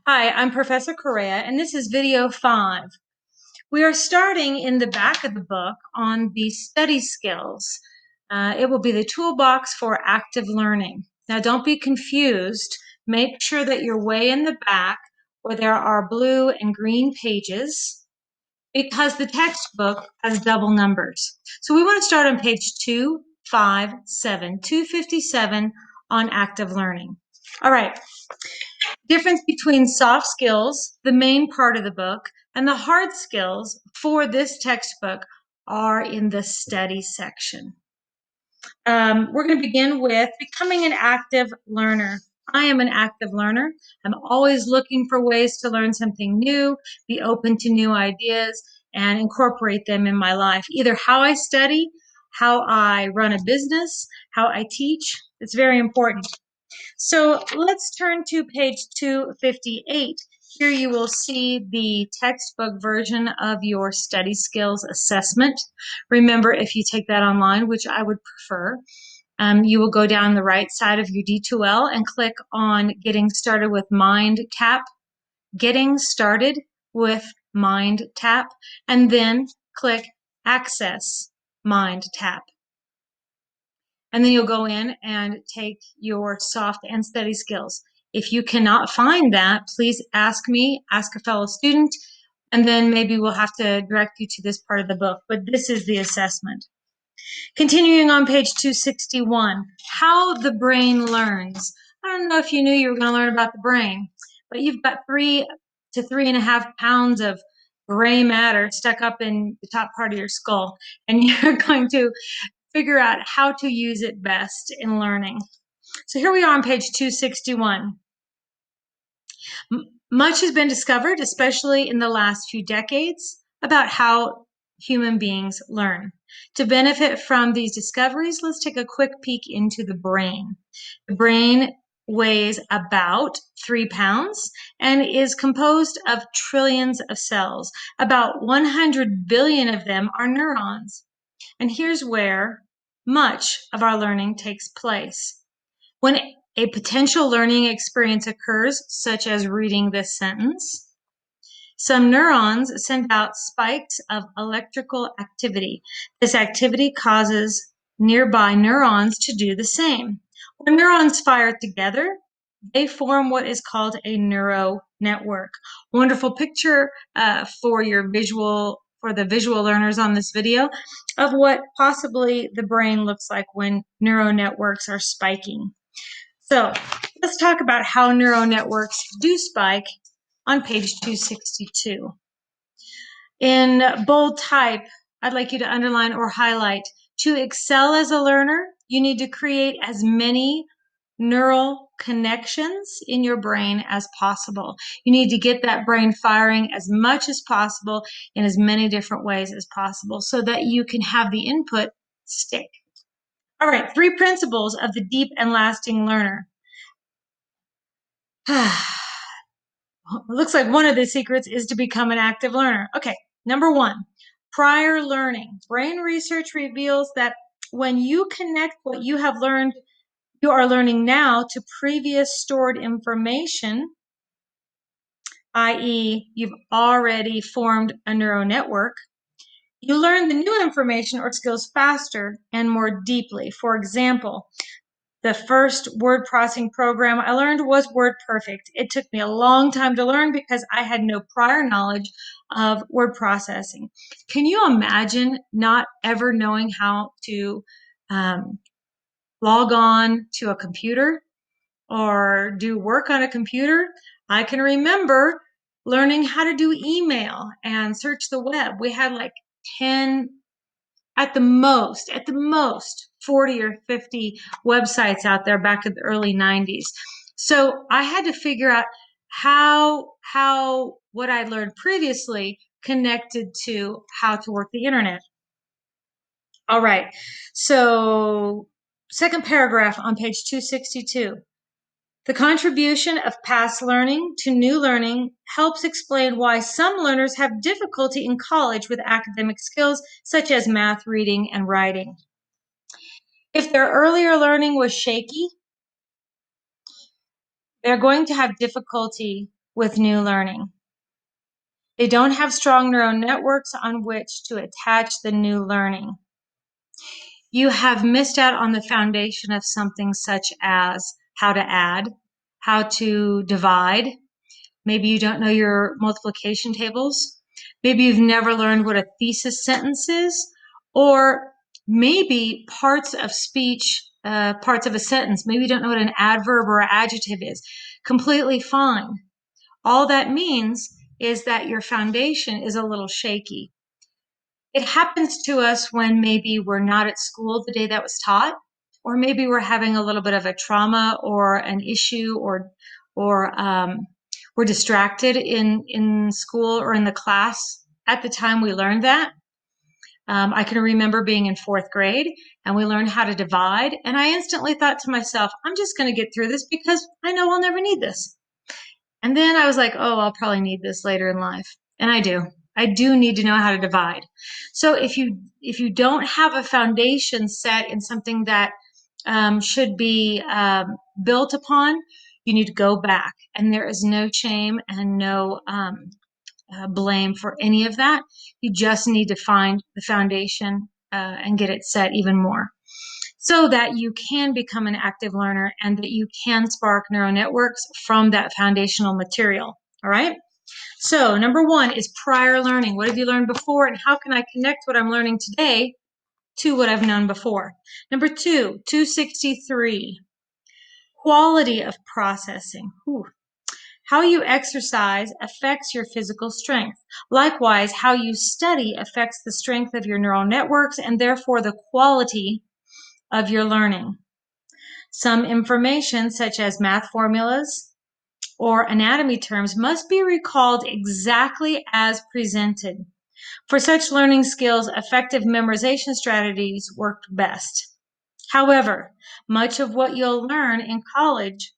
Hi, I'm Professor Correa, and this is video 5. We are starting in the back of the book on the study skills. It will be the toolbox for active learning. Now, don't be confused. Make sure that you're way in the back where there are blue and green pages because the textbook has double numbers. So we want to start on page 257 on active learning. All right. Difference between soft skills, the main part of the book, and the hard skills for this textbook are in the study section. We're going to begin with becoming an active learner. I am an active learner. I'm always looking for ways to learn something new, be open to new ideas, and incorporate them in my life. Either how I study, how I run a business, how I teach. It's very important. So let's turn to page 258. Here you will see the textbook version of your study skills assessment. Remember, if you take that online, which I would prefer, you will go down the right side of your D2L and click on Getting Started with Mind Tap, Getting Started with Mind Tap, and then click Access Mind Tap. And then you'll go in and take your soft and study skills. If you cannot find that, please ask me, ask a fellow student, and then maybe we'll have to direct you to this part of the book. But this is the assessment. Continuing on page 261, how the brain learns. I don't know if you knew you were going to learn about the brain, but you've got 3 to 3.5 pounds of gray matter stuck up in the top part of your skull, and you're going to figure out how to use it best in learning. So here we are on page 261. Much has been discovered, especially in the last few decades, about how human beings learn. To benefit from these discoveries, let's take a quick peek into the brain. The brain weighs about 3 pounds and is composed of trillions of cells. About 100 billion of them are neurons. And here's where much of our learning takes place. When a potential learning experience occurs, such as reading this sentence, some neurons send out spikes of electrical activity. This activity causes nearby neurons to do the same. When neurons fire together, they form what is called a neural network. Wonderful picture for the visual learners on this video of what possibly the brain looks like when neural networks are spiking. So let's talk about how neural networks do spike on page 262. In bold type, I'd like you to underline or highlight, to excel as a learner, you need to create as many neural connections in your brain as possible. You need to get that brain firing as much as possible in as many different ways as possible so that you can have the input stick. All right, 3 principles of the deep and lasting learner. It looks like one of the secrets is to become an active learner. Okay, number 1, prior learning. Brain research reveals that when you connect what you have learned, you are learning now, to previous stored information, i.e., you've already formed a neural network, you learn the new information or skills faster and more deeply. For example, the first word processing program I learned was WordPerfect. It took me a long time to learn because I had no prior knowledge of word processing. Can you imagine not ever knowing how to log on to a computer or do work on a computer? I can remember learning how to do email and search the web. We had like 10, at the most, 40 or 50 websites out there back in the early 90s. So I had to figure out how what I learned previously connected to how to work the internet. All right. So second paragraph on page 262. The contribution of past learning to new learning helps explain why some learners have difficulty in college with academic skills such as math, reading, and writing. If their earlier learning was shaky, they're going to have difficulty with new learning. They don't have strong neural networks on which to attach the new learning. You have missed out on the foundation of something such as how to add, how to divide. Maybe you don't know your multiplication tables. Maybe you've never learned what a thesis sentence is, or maybe parts of speech, parts of a sentence. Maybe you don't know what an adverb or adjective is. Completely fine. All that means is that your foundation is a little shaky. It happens to us when maybe we're not at school the day that was taught, or maybe we're having a little bit of a trauma or an issue, or we're distracted in school or in the class at the time we learned that. I can remember being in fourth grade and we learned how to divide, and I instantly thought to myself, I'm just going to get through this because I know I'll never need this. And then I was like, oh, I'll probably need this later in life. And I do. I do need to know how to divide. So if you don't have a foundation set in something that should be built upon, you need to go back. And there is no shame and no blame for any of that. You just need to find the foundation and get it set even more, so that you can become an active learner and that you can spark neural networks from that foundational material. All right. So number one is prior learning. What have you learned before, and how can I connect what I'm learning today to what I've known before? Number two, 263, quality of processing. Ooh. How you exercise affects your physical strength. Likewise, how you study affects the strength of your neural networks and therefore the quality of your learning. Some information, such as math formulas or anatomy terms, must be recalled exactly as presented. For such learning skills, effective memorization strategies work best. However, much of what you'll learn in college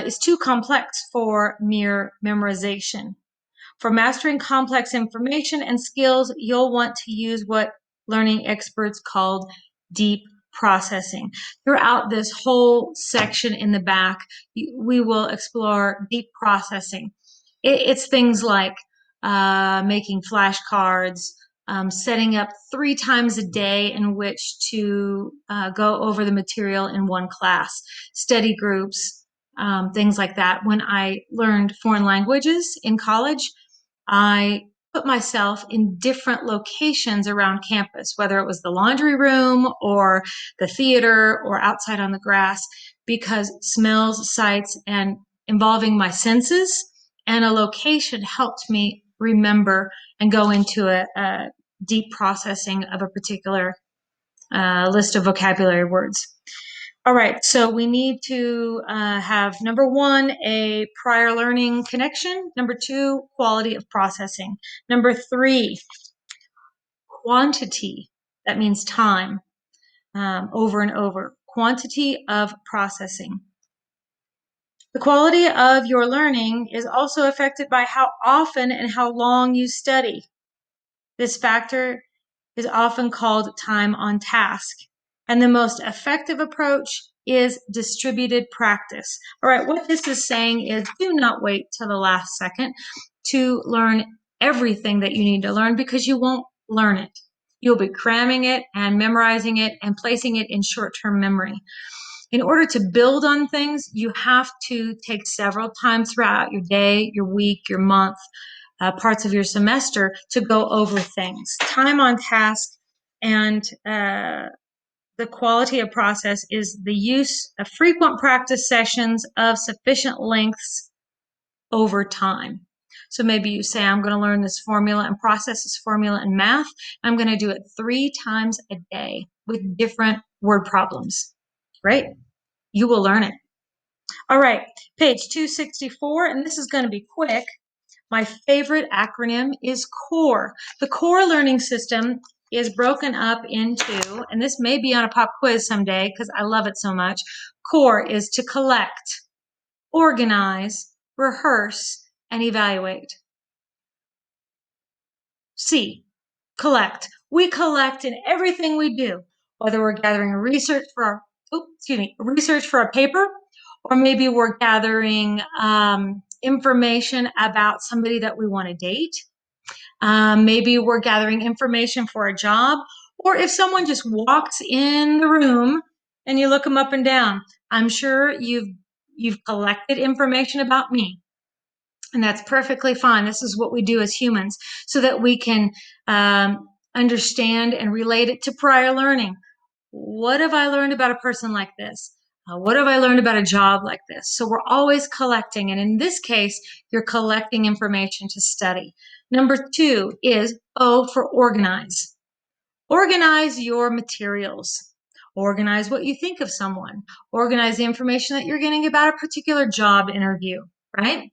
is too complex for mere memorization. For mastering complex information and skills, you'll want to use what learning experts called deep processing. Throughout this whole section in the back, we will explore deep processing. It's things like making flashcards, setting up 3 times a day in which to go over the material in one class, study groups, things like that. When I learned foreign languages in college, I put myself in different locations around campus, whether it was the laundry room or the theater or outside on the grass, because smells, sights, and involving my senses and a location helped me remember and go into a deep processing of a particular list of vocabulary words. All right, so we need to have number one, a prior learning connection. Number two, quality of processing. Number three, quantity. That means time, over and over. Quantity of processing. The quality of your learning is also affected by how often and how long you study. This factor is often called time on task. And the most effective approach is distributed practice. All right, what this is saying is do not wait till the last second to learn everything that you need to learn, because you won't learn it. You'll be cramming it and memorizing it and placing it in short-term memory. In order to build on things, you have to take several times throughout your day, your week, your month, parts of your semester to go over things. Time on task and the quality of process is the use of frequent practice sessions of sufficient lengths over time. So maybe you say, I'm going to learn this formula and process this formula in math. I'm going to do it 3 times a day with different word problems, right? You will learn it. All right, page 264, and this is going to be quick. My favorite acronym is CORE. The CORE learning system is broken up into, and this may be on a pop quiz someday because I love it so much. CORE is to collect, organize, rehearse, and evaluate. C, collect. We collect in everything we do, whether we're gathering research for research for a paper, Or maybe we're gathering information about somebody that we want to date. Maybe we're gathering information for a job. Or if someone just walks in the room and you look them up and down, I'm sure you've collected information about me. And that's perfectly fine. This is what we do as humans so that we can understand and relate it to prior learning. What have I learned about a person like this? What have I learned about a job like this? So we're always collecting. And in this case, you're collecting information to study. Number 2 is O for organize. Organize your materials. Organize what you think of someone. Organize the information that you're getting about a particular job interview, right?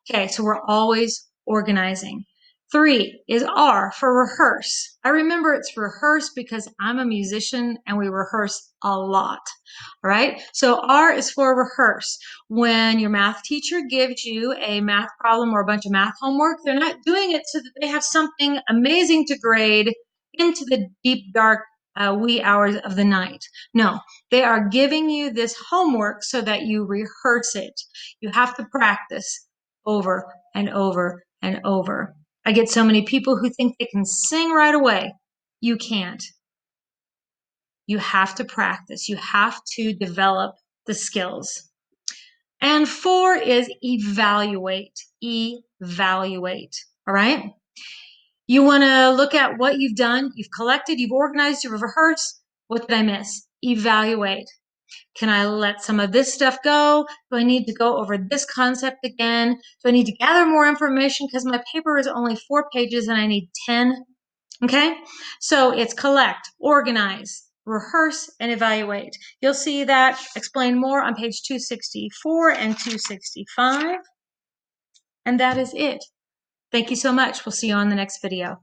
Okay, so we're always organizing. 3 is R for rehearse. I remember it's rehearse because I'm a musician and we rehearse a lot. All right, so R is for rehearse. When your math teacher gives you a math problem or a bunch of math homework, they're not doing it so that they have something amazing to grade into the deep, dark, wee hours of the night. No, they are giving you this homework so that you rehearse it. You have to practice over and over and over. I get so many people who think they can sing right away. You can't. You have to practice. You have to develop the skills. And 4 is evaluate. Evaluate. All right? You want to look at what you've done. You've collected, you've organized, you've rehearsed. What did I miss? Evaluate. Can I let some of this stuff go? Do I need to go over this concept again? Do I need to gather more information because my paper is only 4 pages and I need 10? Okay, so it's collect, organize, rehearse, and evaluate. You'll see that explained more on page 264 and 265. And that is it. Thank you so much. We'll see you on the next video.